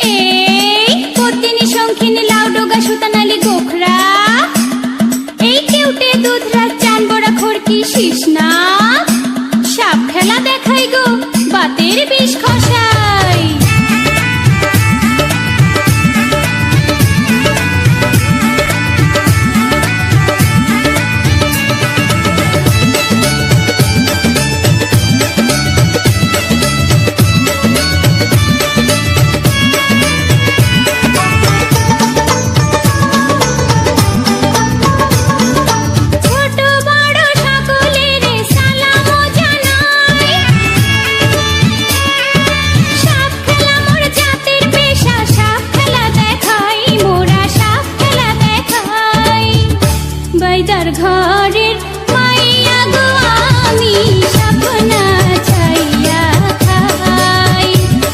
এই পদ্মিনী শঙ্খিনী লাউডোগা সুতানালি গোখরা, এই কেউটে দুধরা চান বড়া খড়কি শিসনা, সাপ খেলা দেখাই গো বাতের বিষ খস